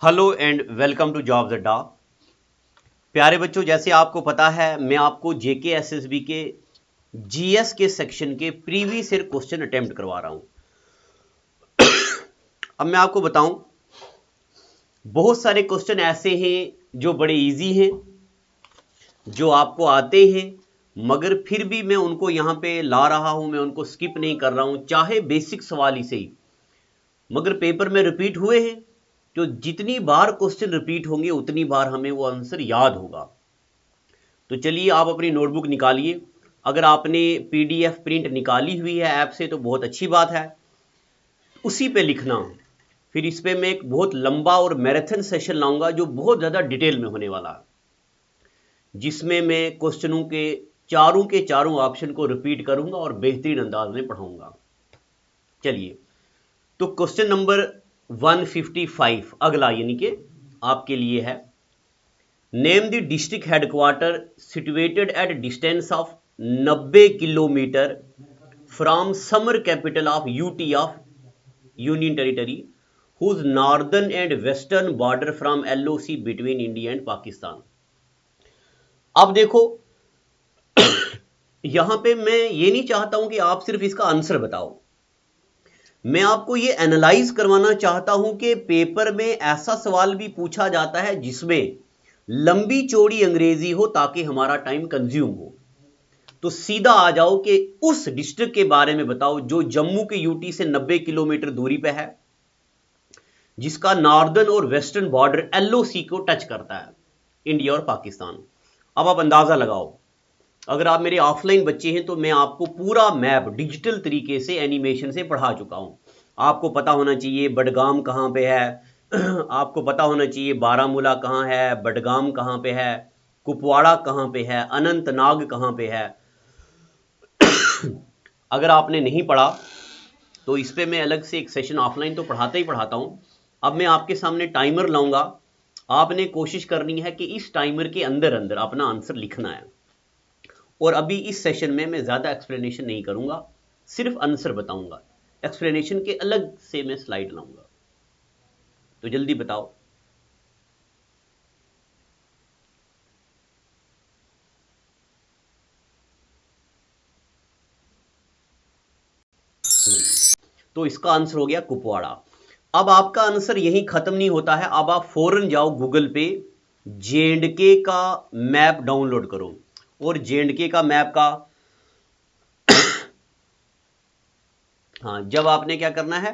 Hello and welcome to jobs Adda. प्यारे बच्चों, जैसे आपको पता है मैं आपको जेके एसएसबी के जीएस के सेक्शन के प्रीवियस ईयर क्वेश्चन अटेम्प्ट करवा रहा हूं। अब मैं आपको बताऊं, बहुत सारे क्वेश्चन ऐसे हैं जो बड़े इजी हैं, जो आपको आते हैं, मगर फिर भी मैं उनको यहां पे ला रहा हूं, मैं उनको स्किप नहीं कर रहा हूं, चाहे बेसिक सवाल ही सही, मगर पेपर में रिपीट हुए हैं। तो जितनी बार क्वेश्चन रिपीट होंगे उतनी बार हमें वो आंसर याद होगा। तो चलिए आप अपनी नोटबुक निकालिए। अगर आपने पीडीएफ प्रिंट निकाली हुई है ऐप से तो बहुत अच्छी बात है, उसी पे लिखना। फिर इस पे मैं एक बहुत लंबा और मैराथन सेशन लाऊंगा जो बहुत ज़्यादा डिटेल में होने वाला है, जिसमें मैं क्वेश्चनों के चारों ऑप्शन को रिपीट करूंगा और बेहतरीन अंदाज में पढ़ाऊंगा। चलिए, तो क्वेश्चन नंबर 155 अगला यानी कि आपके लिए है। Name the district headquarter situated at distance of 90 kilometre from summer capital of UT of union territory whose northern and western border from LOC between India and Pakistan. अब देखो, यहां पे मैं ये नहीं चाहता हूं कि आप सिर्फ इसका आंसर बताओ, मैं आपको ये एनालाइज करवाना चाहता हूं कि पेपर में ऐसा सवाल भी पूछा जाता है जिसमें लंबी चौड़ी अंग्रेजी हो ताकि हमारा टाइम कंज्यूम हो। तो सीधा आ जाओ कि उस डिस्ट्रिक्ट के बारे में बताओ जो जम्मू के यूटी से 90 किलोमीटर दूरी पे है, जिसका नॉर्दर्न और वेस्टर्न बॉर्डर एलओसी को टच करता है, इंडिया और पाकिस्तान। अब आप अंदाजा लगाओ, अगर आप मेरे ऑफलाइन बच्चे हैं तो मैं आपको पूरा मैप डिजिटल तरीके से एनिमेशन से पढ़ा चुका हूं। आपको पता होना चाहिए बडगाम कहां पे है, आपको पता होना चाहिए बारामूला कहां है, बडगाम कहां पे है, कुपवाड़ा कहां पे है, अनंतनाग कहां पे है। अगर आपने नहीं पढ़ा तो इस पे मैं अलग से एक सेशन ऑफलाइन तो पढ़ाता ही पढ़ाता हूं। अब मैं आपके सामने टाइमर लाऊंगा, आपने कोशिश करनी है कि इस टाइमर के अंदर अंदर अपना आंसर लिखना है। और अभी इस सेशन में मैं ज़्यादा एक्सप्लेनेशन नहीं करूंगा, सिर्फ आंसर बताऊंगा। एक्सप्लेनेशन के अलग से मैं स्लाइड लाऊंगा। तो जल्दी बताओ। तो इसका आंसर हो गया कुपवाड़ा। अब आपका आंसर यहीं खत्म नहीं होता है, अब आप फौरन जाओ गूगल पे, जेएंडके का मैप डाउनलोड करो। और जेएंडके का मैप का हाँ, जब आपने क्या करना है,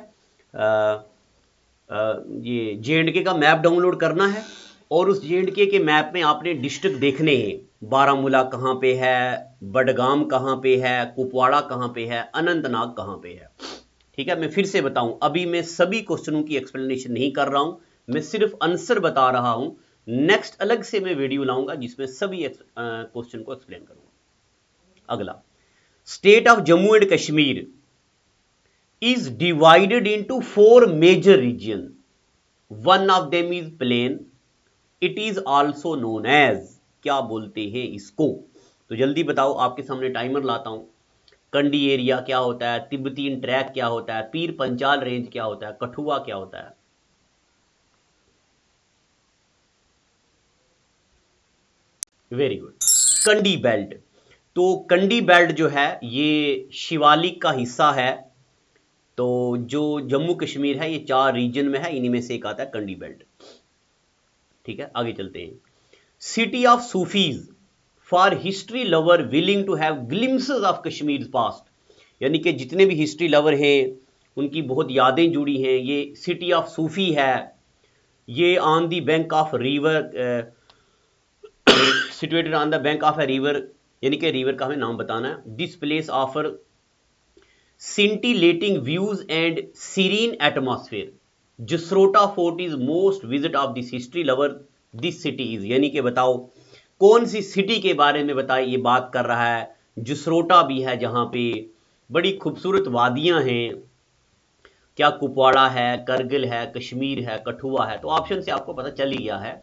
ये जेएंडके का मैप डाउनलोड करना है और उस जेएंडके के मैप में आपने डिस्ट्रिक्ट देखने हैं। बारामूला कहाँ पे है, बडगाम कहाँ पे है, कुपवाड़ा कहाँ पे है, अनंतनाग कहाँ पे है। ठीक है, मैं फिर से बताऊं, अभी मैं सभी क्वेश्चनों की एक्सप्लेनेशन नहीं कर रहा हूं, मैं सिर्फ आंसर बता रहा हूं। नेक्स्ट अलग से मैं वीडियो लाऊंगा जिसमें सभी क्वेश्चन को एक्सप्लेन करूंगा। अगला, state of Jammu and Kashmir is divided into 4 major regions. One of them is plain. It is also known as, क्या बोलते हैं इसको? तो जल्दी बताओ, आपके सामने टाइमर लाता हूं। कंडी एरिया क्या होता है, तिब्बतीन ट्रैक क्या होता है, पीर पंचाल रेंज क्या होता है, कठुआ क्या होता है? वेरी गुड, कंडी बेल्ट। तो कंडी बेल्ट जो है ये शिवालिक का हिस्सा है। तो जो जम्मू कश्मीर है ये 4 रीजन में है, इन्हीं में से एक आता है कंडी बेल्ट। ठीक है, आगे चलते हैं। City of Sufis for history lover willing to have glimpses of Kashmir past, यानी कि जितने भी हिस्ट्री लवर हैं उनकी बहुत यादें जुड़ी हैं। ये सिटी ऑफ सूफी है, ये on the bank of river, situated on the bank of a river, यानी कि रिवर का हमें नाम बताना है। This place offer scintillating views and serene atmosphere. Jasrota fort is most visit of this history lover this city is, यानी कि बताओ कौन सी सिटी के बारे में बताए ये बात कर रहा है। जसरोटा भी है जहां पे बड़ी खूबसूरत वादियां हैं। क्या कुपवाड़ा है, करगिल है, कश्मीर है, कठुआ है? तो ऑप्शन से आपको पता चल ही गया है।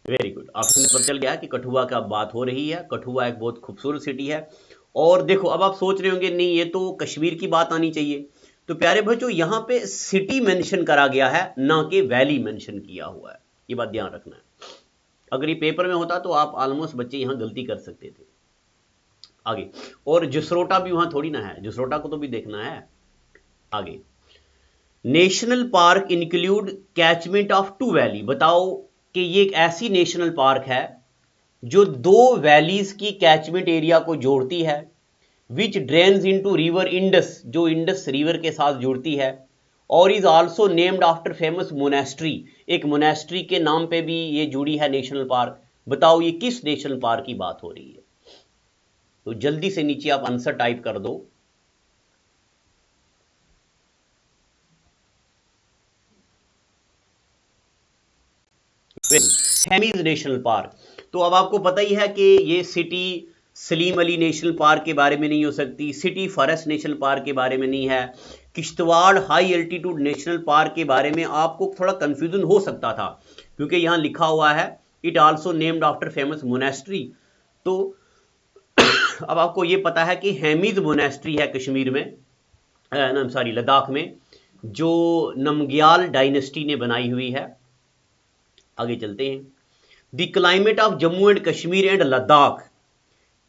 वेरी गुड, ऑप्शन से पता चल गया कि कठुआ का बात हो रही है। कठुआ एक बहुत खूबसूरत सिटी है। और देखो, अब आप सोच रहे होंगे नहीं ये तो कश्मीर की बात आनी चाहिए, तो प्यारे बच्चों यहां पे सिटी मेंशन करा गया है, ना कि वैली मेंशन किया हुआ है, ये बात ध्यान रखना है। अगर ये पेपर में होता तो आप ऑलमोस्ट बच्चे यहां गलती कर सकते थे। आगे, और जसरोटा भी वहां थोड़ी ना है, जसरोटा को तो भी देखना है। आगे, national park include catchment of 2 valley. बताओ कि ये एक ऐसी नेशनल पार्क है जो 2 वैलीज की कैचमेंट एरिया को जोड़ती है, विच ड्रेन्स इनटू रिवर इंडस, जो इंडस रिवर के साथ जुड़ती है, और is also named after famous monastery, एक मोनेस्ट्री के नाम पे भी ये जुड़ी है नेशनल पार्क। बताओ ये किस नेशनल पार्क की बात हो रही है? तो जल्दी से नीचे आप आंसर टाइप कर दो। Hemis national park. तो अब आपको पता ही है कि ये city Salim Ali national park के बारे में नहीं हो सकती, सिटी फॉरेस्ट नेशनल पार्क के बारे में नहीं है, Kishtwar high altitude national park के बारे में आपको थोड़ा कंफ्यूजन हो सकता था, क्योंकि यहां लिखा हुआ है it also named after famous monastery. तो अब आपको ये पता है कि हेमीज मोनेस्ट्री है कश्मीर में, सॉरी लद्दाख में, जो नमग्याल डायनेस्टी ने बनाई हुई है। आगे चलते हैं। The climate of Jammu and Kashmir and Ladakh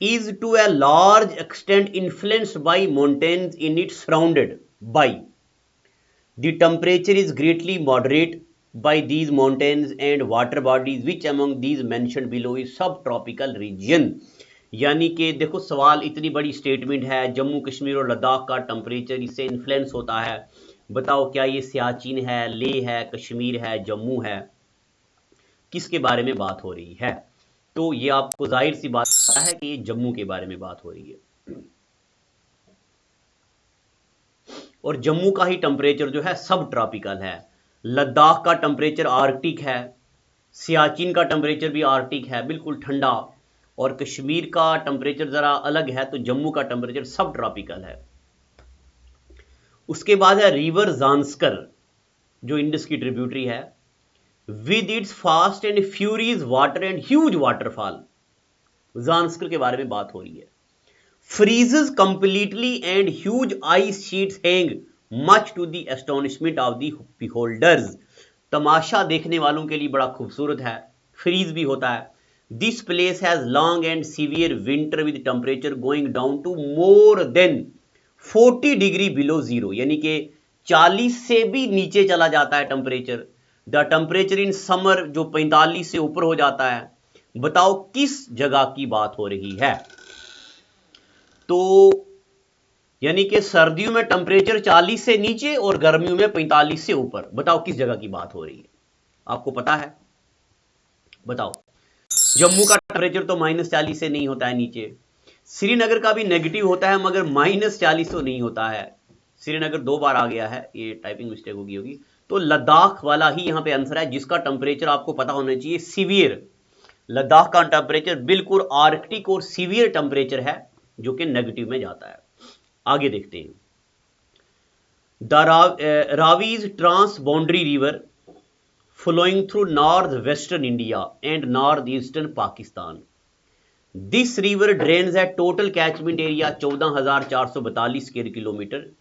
is to a large extent influenced by mountains in it surrounded by. The temperature is greatly moderate by these mountains and water bodies, which among these mentioned below is subtropical region. यानी कि देखो सवाल इतनी बड़ी statement है, जम्मू कश्मीर और लद्दाख का temperature इससे इन्फ्लुएंस होता है। बताओ क्या ये सियाचिन है, लेह है, कश्मीर है, जम्मू है, किसके बारे में बात हो रही है? तो ये आपको जाहिर सी बात है कि ये जम्मू के बारे में बात हो रही है, और जम्मू का ही टेम्परेचर जो है सब ट्रॉपिकल है। लद्दाख का टेम्परेचर आर्कटिक है, सियाचिन का टेम्परेचर भी आर्कटिक है, बिल्कुल ठंडा, और कश्मीर का टेम्परेचर जरा अलग है, तो जम्मू का टेम्परेचर सब ट्रॉपिकल है। उसके बाद है रिवर जांस्कर, जो इंडस की ट्रिब्यूटरी है, with its fast and furious water and huge waterfall। Zanskar के बारे में बात हो रही है। freezes completely and huge ice sheets hang much to the astonishment of the beholders। तमाशा देखने वालों के लिए बड़ा खूबसूरत है, फ्रीज भी होता है। This place has long and severe winter with temperature going down to more than 40 degree below zero, यानी कि 40 से भी नीचे चला जाता है temperature. The temperature in summer जो 45 से ऊपर हो जाता है। बताओ किस जगह की बात हो रही है? तो यानी कि सर्दियों में टेम्परेचर 40 से नीचे और गर्मियों में 45 से ऊपर। बताओ किस जगह की बात हो रही है? आपको पता है? बताओ। जम्मू का टेम्परेचर तो -40 से नहीं होता है नीचे, श्रीनगर का भी नेगेटिव होता है मगर -40 तो नहीं होता है। श्रीनगर 2 बार आ गया है, ये टाइपिंग मिस्टेक होगी। तो लद्दाख वाला ही यहां पे आंसर है, जिसका टेम्परेचर आपको पता होना चाहिए सीवियर। लद्दाख का टेम्परेचर बिल्कुल आर्कटिक और सीवियर टेम्परेचर है, जो कि नेगेटिव में जाता है। आगे देखते हैं। The Ravi's transboundary river flowing through north western India and north eastern Pakistan. This river drains at total catchment area 14,442 square kilometre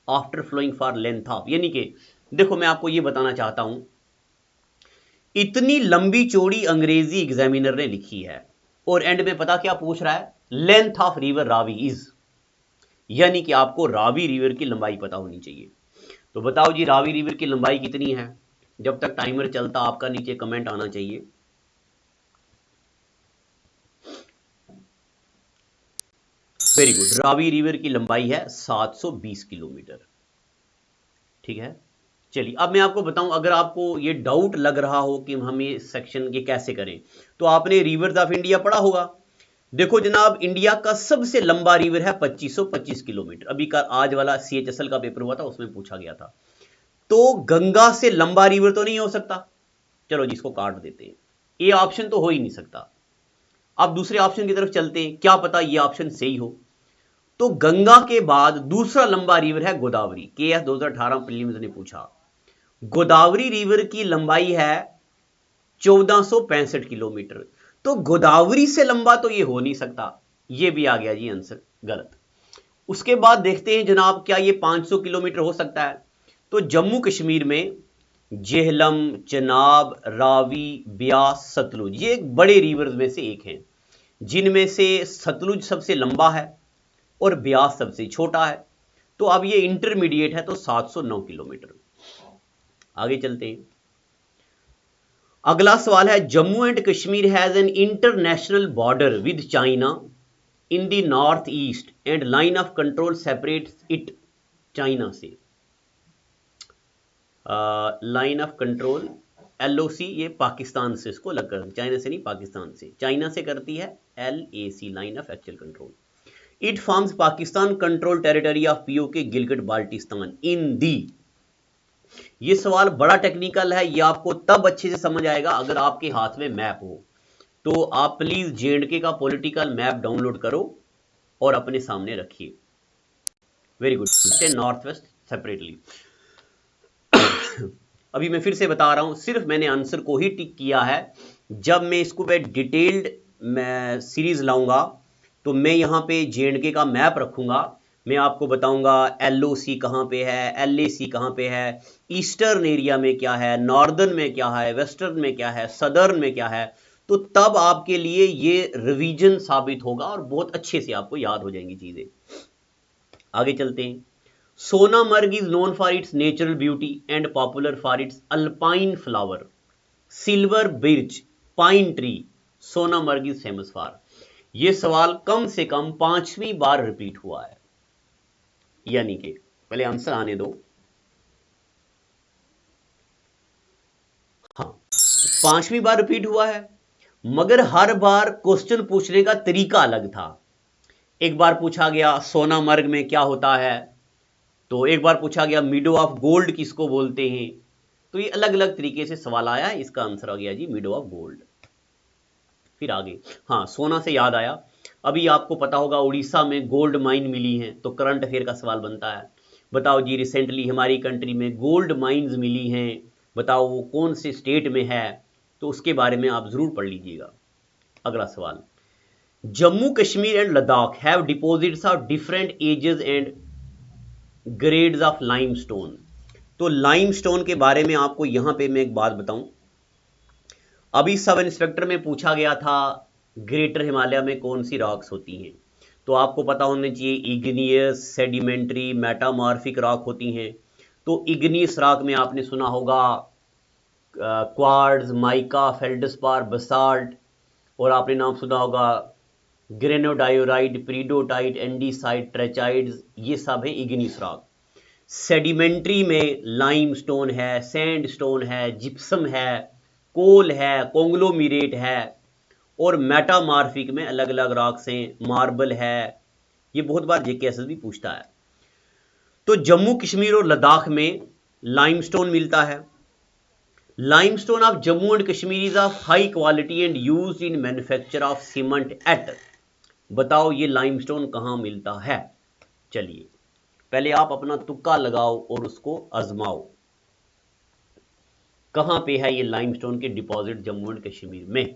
after flowing for length of, यानी कि देखो मैं आपको यह बताना चाहता हूं, इतनी लंबी चौड़ी अंग्रेजी एग्जामिनर ने लिखी है और एंड में पता क्या पूछ रहा है? Length of river Ravi is, यानी कि आपको रावी रिवर की लंबाई पता होनी चाहिए। तो बताओ जी रावी रिवर की लंबाई कितनी है? जब तक टाइमर चलता आपका नीचे कमेंट आना चाहिए। वेरी गुड, रावी रिवर की लंबाई है 720 किलोमीटर। ठीक है, चलिए अब मैं आपको बताऊं, अगर आपको ये डाउट लग रहा हो कि हम ये सेक्शन ये कैसे करें, तो आपने रिवर्स ऑफ इंडिया पढ़ा होगा। देखो जनाब, इंडिया का सबसे लंबा रिवर है 2525 किलोमीटर। अभी का आज वाला CHSL का पेपर हुआ था, उसमें पूछा गया था। तो गंगा से लंबा रिवर तो नहीं हो सकता, चलो जिसको काट देते हैं, ये ऑप्शन तो हो ही नहीं सकता। अब दूसरे ऑप्शन की तरफ चलते हैं, क्या पता ये ऑप्शन सही हो। तो गंगा के बाद दूसरा लंबा रिवर है गोदावरी। KS 2018 प्रीलिम्स ने पूछा, गोदावरी रिवर की लंबाई है 1465 किलोमीटर। तो गोदावरी से लंबा तो ये हो नहीं सकता, ये भी आ गया जी आंसर गलत। उसके बाद देखते हैं जनाब क्या ये 500 किलोमीटर हो सकता है। तो जम्मू कश्मीर में जेहलम, चनाब, रावी, ब्यास, सतलुज ये एक बड़े रिवर्स में से एक हैं, जिनमें से सतलुज सबसे लंबा है और ब्यास सबसे छोटा है। तो अब ये इंटरमीडिएट है, तो 709 किलोमीटर। आगे चलते हैं। अगला सवाल है, Jammu and Kashmir has an international border with China in the north east and line of control separates it China से। लाइन ऑफ कंट्रोल LOC ये पाकिस्तान से इसको अलग कर, चाइना से नहीं पाकिस्तान से, चाइना से करती है LAC line of actual control. It forms Pakistan control territory of POK Gilgit Baltistan in the. ये सवाल बड़ा टेक्निकल है, ये आपको तब अच्छे से समझ आएगा अगर आपके हाथ में मैप हो। तो आप प्लीज JNK का पॉलिटिकल मैप डाउनलोड करो और अपने सामने रखिए। Very good. North west separately. अभी मैं फिर से बता रहा हूं, सिर्फ मैंने आंसर को ही टिक किया है। जब मैं इसको डिटेल्ड मैं सीरीज लाऊंगा तो मैं यहां पे JNK का मैप रखूंगा। मैं आपको बताऊंगा LOC कहां पे है, LAC कहां पे है, ईस्टर्न एरिया में क्या है, नॉर्दर्न में क्या है, वेस्टर्न में क्या है, सदर्न में क्या है। तो तब आपके लिए ये रिवीजन साबित होगा और बहुत अच्छे से आपको याद हो जाएंगी चीजें। आगे चलते हैं। Sonamarg is known for its natural beauty and popular for its alpine flower, silver birch, pine tree. Sonamarg is famous for. यह सवाल कम से कम 5वीं बार रिपीट हुआ है, यानी कि पहले आंसर आने दो। हाँ, 5वीं बार रिपीट हुआ है, मगर हर बार क्वेश्चन पूछने का तरीका अलग था। एक बार पूछा गया सोनामर्ग में क्या होता है, तो एक बार पूछा गया मीडो ऑफ गोल्ड किसको बोलते हैं। तो ये अलग अलग तरीके से सवाल आया, इसका आंसर आ गया जी मीडो ऑफ गोल्ड। फिर आगे, हाँ सोना से याद आया, अभी आपको पता होगा उड़ीसा में गोल्ड माइन मिली है, तो करंट अफेयर का सवाल बनता है। बताओ जी रिसेंटली हमारी कंट्री में गोल्ड माइंस मिली हैं, बताओ वो कौन से स्टेट में है, तो उसके बारे में आप जरूर पढ़ लीजिएगा। अगला सवाल, Jammu Kashmir and Ladakh have deposits of different ages and grades of limestone. तो लाइमस्टोन के बारे में आपको यहां पे मैं एक बात बताऊं, अभी सब इंस्पेक्टर में पूछा गया था ग्रेटर हिमालय में कौन सी रॉक्स होती हैं, तो आपको पता होना चाहिए इग्नियस, सेडिमेंट्री, मेटामॉर्फिक रॉक होती हैं। तो इग्नियस रॉक में आपने सुना होगा क्वार्ट्ज, माइका, फेल्डस्पार, बसाल्ट, और आपने नाम सुना होगा ग्रेनोडायोराइड, प्रीडोटाइट, एंडीसाइट, ट्रेचाइड्स, ये सब है इग्नियस रॉक। सेडिमेंट्री में लाइमस्टोन है, सैंडस्टोन है, जिप्सम है, कोल है, कोंग्लोमीरेट है, और मेटामॉर्फिक में अलग अलग रॉक्स हैं, मार्बल है। ये बहुत बार JKSS भी पूछता है। तो जम्मू कश्मीर और लद्दाख में लाइमस्टोन मिलता है। Limestone of Jammu and Kashmir is of high quality and used in manufacture of cement et. बताओ ये लाइमस्टोन कहां मिलता है। चलिए पहले आप अपना तुक्का लगाओ और उसको आजमाओ, कहां पे है ये लाइमस्टोन के डिपॉजिट जम्मू एंड कश्मीर में।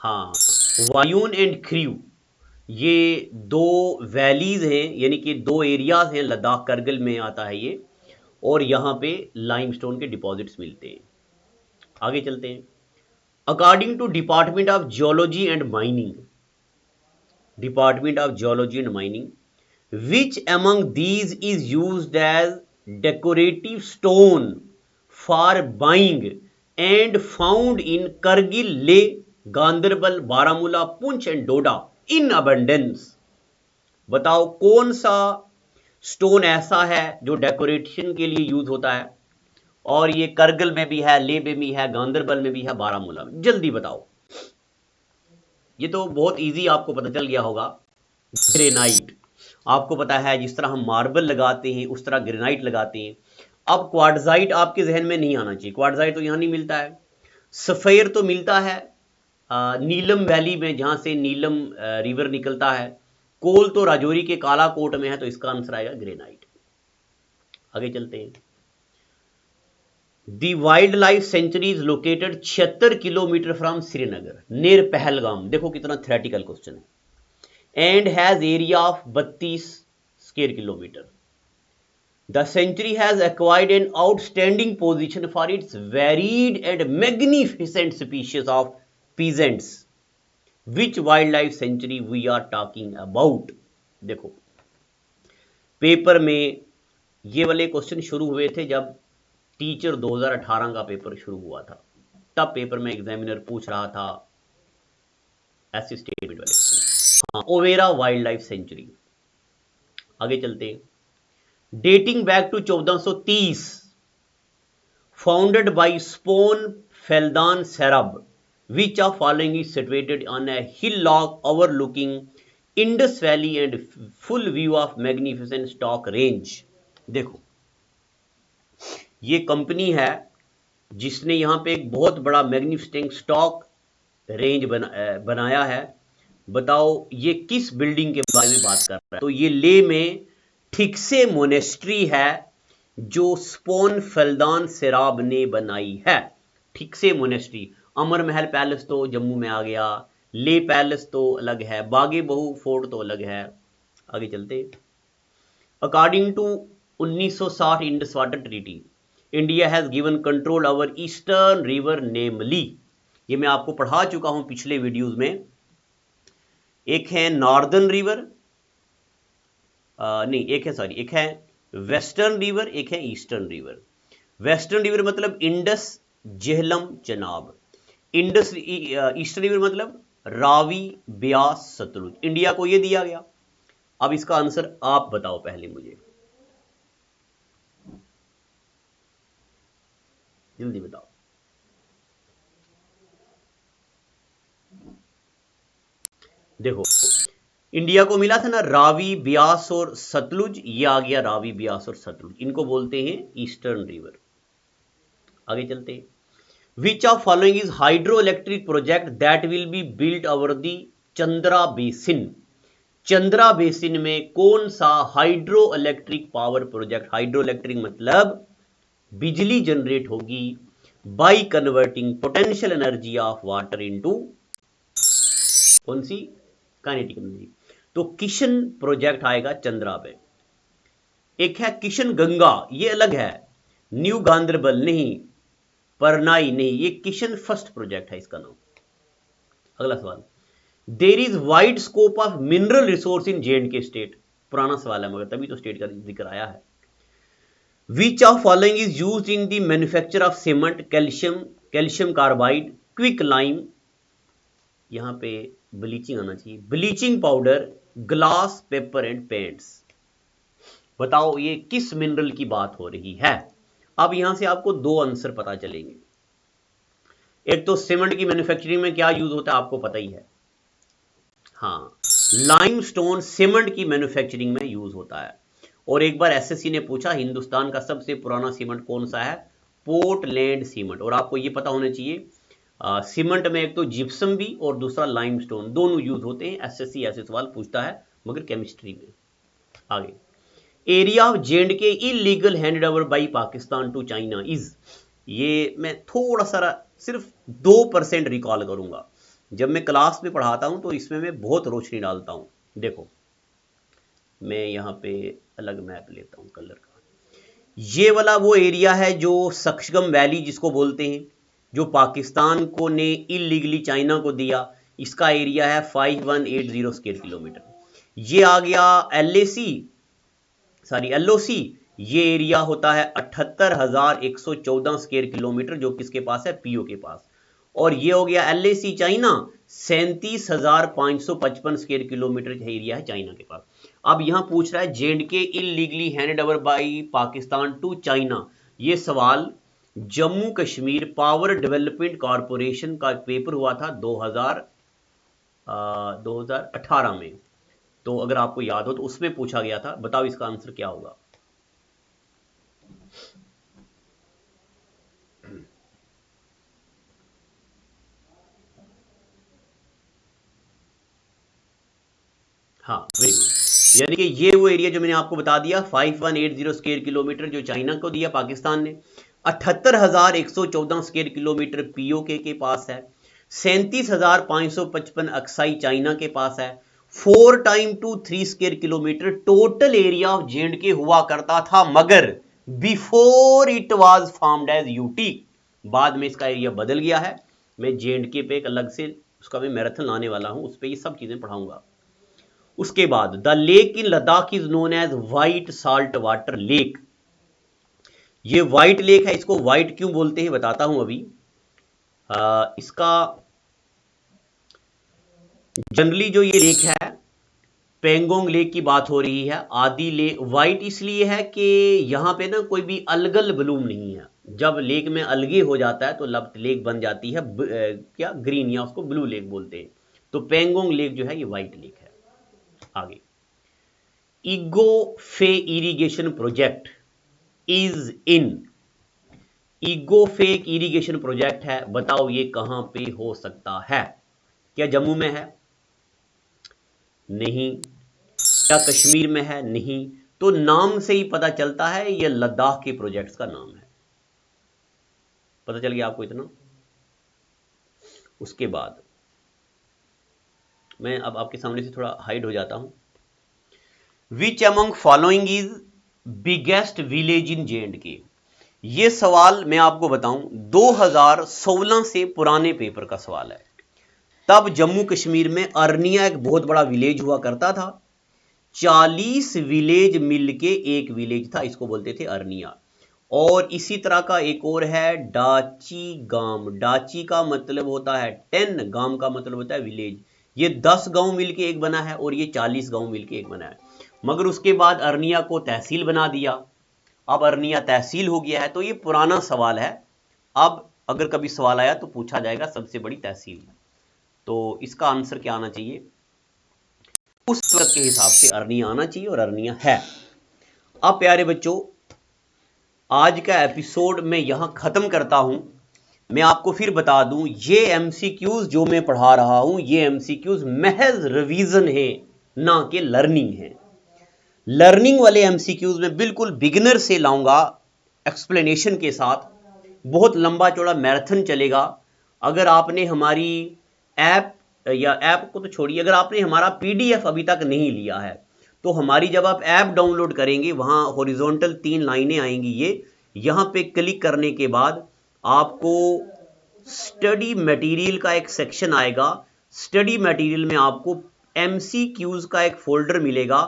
हाँ, वायून एंड ख्रीव, ये दो वैलीज हैं, यानी कि दो एरियाज हैं, लद्दाख करगिल में आता है ये, और यहां पे लाइमस्टोन के डिपॉजिट्स मिलते हैं। आगे चलते हैं। According to department of geology and mining, department of geology and mining, which among these is used as decorative stone for buying and found in Kargil, Leh, Ganderbal, Baramulla, Poonch and Doda in abundance। बताओ कौन सा stone ऐसा है जो decoration के लिए use होता है, और ये करगिल में भी है, लेह में भी है, गांदरबल में भी है, बारामूला में। जल्दी बताओ। ये तो बहुत इजी आपको पता चल गया होगा, ग्रेनाइट। आपको पता है जिस तरह हम मार्बल लगाते हैं उस तरह ग्रेनाइट लगाते हैं। अब क्वार्ट्जाइट आपके जहन में नहीं आना चाहिए, क्वार्ट्जाइट तो यहां नहीं मिलता है। सफेयर तो मिलता है नीलम वैली में, जहां से नीलम रिवर निकलता है। कोल तो राजौरी के कालाकोट में है, तो इसका आंसर आएगा ग्रेनाइट। आगे चलते हैं। The wildlife sanctuary is located 76 kilometre from Srinagar near Pahalgam. देखो कितना थ्योरेटिकल क्वेश्चन है। and has area of 32 square kilometer. The sanctuary has acquired an outstanding position for its varied and magnificent species of peasants. Which wildlife sanctuary we are talking about? देखो paper में ये वाले question शुरू हुए थे जब teacher 2018 का paper शुरू हुआ था, तब पेपर में एग्जामिनर पूछ रहा था ऐसे स्टेटमेंट वाले। हाँ, ओवेरा वाइल्ड लाइफ सेंचुरी। आगे चलते हैं। Dating back to 1430, founded by स्पोन फेल्दान सेरब, which of following is situated on a hillock overlooking Indus Valley and full view of magnificent stock range। देखो ये कंपनी है जिसने यहां पे एक बहुत बड़ा मैग्निफिसेंट स्टॉक रेंज बनाया है। बताओ ये किस बिल्डिंग के बारे में बात कर रहा है? तो ये ले में ठिकसे मोनेस्ट्री है जो स्पोन फेल्दान सेराब ने बनाई है। ठिकसे मोनेस्ट्री। अमर महल पैलेस तो जम्मू में आ गया, ले पैलेस तो अलग है, बागे बहु फोर्ट तो अलग है। आगे चलते। According to 1960 Indus water treaty, India has given control over eastern river namely. ये मैं आपको पढ़ा चुका हूं पिछले वीडियोस में। एक है नॉर्दर्न रिवर, एक है वेस्टर्न रिवर, एक है ईस्टर्न रिवर। वेस्टर्न रिवर मतलब Indus, Jhelum, Chenab. Eastern river मतलब रावी, ब्यास, सतलुज। इंडिया को ये दिया गया। अब इसका आंसर आप बताओ पहले मुझे, जल्दी बताओ। देखो इंडिया को मिला था ना रावी, ब्यास और सतलुज, ये आ गया रावी, ब्यास और सतलुज। इनको बोलते हैं ईस्टर्न रिवर। आगे चलते हैं। Which of following is hydroelectric project that will be built over the Chandra basin? Chandra basin में कौन सा hydro electric power project? Hydro electric मतलब बिजली जनरेट होगी by converting potential energy of water into कौन सी? Kinetic energy. तो किशन प्रोजेक्ट आएगा चंद्रा पे। एक है किशन गंगा, ये अलग है। न्यू गांधरबल नहीं, परनाई नहीं, ये किशन फर्स्ट प्रोजेक्ट है इसका नाम। अगला सवाल। There is wide scope of mineral resource in J&K state. पुराना सवाल है मगर तभी तो स्टेट का जिक्र आया है। Which of following is used in the manufacture of cement? Calcium carbide, quick lime, यहां पे ब्लीचिंग आना चाहिए, bleaching powder, glass, paper and paints. बताओ ये किस मिनरल की बात हो रही है? अब यहां से आपको दो आंसर पता चलेंगे। एक तो सीमेंट की मैन्युफैक्चरिंग में क्या यूज होता है आपको पता ही है। हाँ, लाइमस्टोन सीमेंट की मैन्युफैक्चरिंग में यूज होता है। और एक बार एसएससी ने पूछा हिंदुस्तान का सबसे पुराना सीमेंट कौन सा है? Portland cement. और आपको ये पता होना चाहिए सीमेंट में एक तो जिप्सम भी और दूसरा लाइमस्टोन, दोनों यूज होते हैं। एसएससी ऐसे सवाल पूछता है मगर केमिस्ट्री में। आगे। Area of J&K illegal handed over by Pakistan to China is. ये मैं थोड़ा सा सिर्फ 2% रिकॉल करूंगा। जब मैं क्लास में पढ़ाता हूं तो इसमें मैं बहुत रोशनी डालता हूं। देखो मैं यहां पे अलग मैप लेता हूं कलर का। ये वाला वो एरिया है जो सक्शगम वैली जिसको बोलते हैं, जो पाकिस्तान को ने इलीगली चाइना को दिया। इसका एरिया है 5180 स्क्वायर किलोमीटर। ये आ गया LOC, ये एरिया होता है 78,114 स्क्वायर किलोमीटर, जो किसके पास है? पीओ के पास। और ये हो गया LAC China, 37,555 square kilometre area है चाइना के पास। अब यहां पूछ रहा है J&K illegally handed over by Pakistan to China. ये सवाल Jammu Kashmir power development corporation का पेपर हुआ था 2018 में। तो अगर आपको याद हो तो उसमें पूछा गया था। बताओ इसका आंसर क्या होगा? हाँ वेरी गुड। यानी कि ये वो एरिया जो मैंने आपको बता दिया 5180 स्क्वायर किलोमीटर जो चाइना को दिया पाकिस्तान ने, 78,114 स्क्वायर किलोमीटर पीओके के पास है, 37,555 अक्साई चाइना के पास है, 4 time to 3 square kilometre total area of J and K हुआ करता था, मगर before it was formed as UT, बाद में इसका एरिया बदल गया है। मैं जे&के पे एक अलग से उसका मैं मैराथन लाने वाला हूं, उस पे ये सब चीजें पढ़ाऊंगा। उसके बाद the lake in Ladakh is known as white salt water lake. ये व्हाइट लेक है, इसको व्हाइट क्यों बोलते हैं बताता हूं अभी। इसका जनरली जो ये लेक है, पेंगोंग लेक की बात हो रही है। आदि लेक व्हाइट इसलिए है कि यहां पे ना कोई भी अलगल ब्लूम नहीं है। जब लेक में अलगे हो जाता है तो लेक बन जाती है क्या ग्रीन, या उसको ब्लू लेक बोलते हैं। तो पेंगोंग लेक जो है ये व्हाइट लेक है। आगे, इगो फे इरिगेशन प्रोजेक्ट इज इन। इगो फे इरिगेशन प्रोजेक्ट है, बताओ ये कहां पे हो सकता है? क्या जम्मू में है? नहीं। क्या कश्मीर में है? नहीं। तो नाम से ही पता चलता है यह लद्दाख के प्रोजेक्ट्स का नाम है। पता चल गया आपको इतना? उसके बाद मैं अब आपके सामने से थोड़ा हाइड हो जाता हूं। Which among following is biggest village in जे&के? यह सवाल मैं आपको बताऊं 2016 से पुराने पेपर का सवाल है। तब जम्मू कश्मीर में अरनिया एक बहुत बड़ा विलेज हुआ करता था। 40 विलेज मिलके एक विलेज था, इसको बोलते थे अरनिया। और इसी तरह का एक और है डाची गांव। डाची का मतलब होता है 10, गांव का मतलब होता है विलेज। ये 10 गांव मिलके एक बना है और ये 40 गांव मिलके एक बना है। मगर उसके बाद अरनिया को तहसील बना दिया। अब अरनिया तहसील हो गया है। तो ये पुराना सवाल है। अब अगर कभी सवाल आया तो पूछा जाएगा सबसे बड़ी तहसील। तो इसका आंसर क्या आना चाहिए? उस वक्त के हिसाब से अरनिया आना चाहिए, और अरनिया है। अब प्यारे बच्चों, आज का एपिसोड मैं यहां खत्म करता हूं। मैं आपको फिर बता दूं, ये एमसीक्यूज जो मैं पढ़ा रहा हूं, ये एमसीक्यूज महज रिवीजन है, ना कि लर्निंग है। लर्निंग वाले एमसीक्यूज में बिल्कुल बिगिनर से लाऊंगा एक्सप्लेनेशन के साथ। बहुत लंबा चौड़ा मैराथन चलेगा। अगर आपने हमारी ऐप, या ऐप को तो छोड़िए, अगर आपने हमारा पीडीएफ अभी तक नहीं लिया है तो हमारी जब आप ऐप डाउनलोड करेंगे, वहां हॉरिजॉन्टल 3 लाइनें आएंगी। ये यहां पे क्लिक करने के बाद आपको स्टडी मटेरियल का एक सेक्शन आएगा। स्टडी मटेरियल में आपको एमसीक्यूज का एक फोल्डर मिलेगा।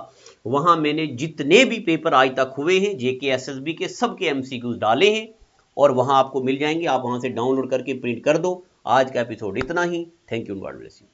वहां मैंने जितने भी पेपर आज तक हुए हैं जेके एसएसबी के, सबके एमसीक्यूज डाले हैं और वहां आपको मिल जाएंगे। आप वहां से डाउनलोड करके प्रिंट कर दो। आज का एपिसोड इतना ही। Thank you, God bless you.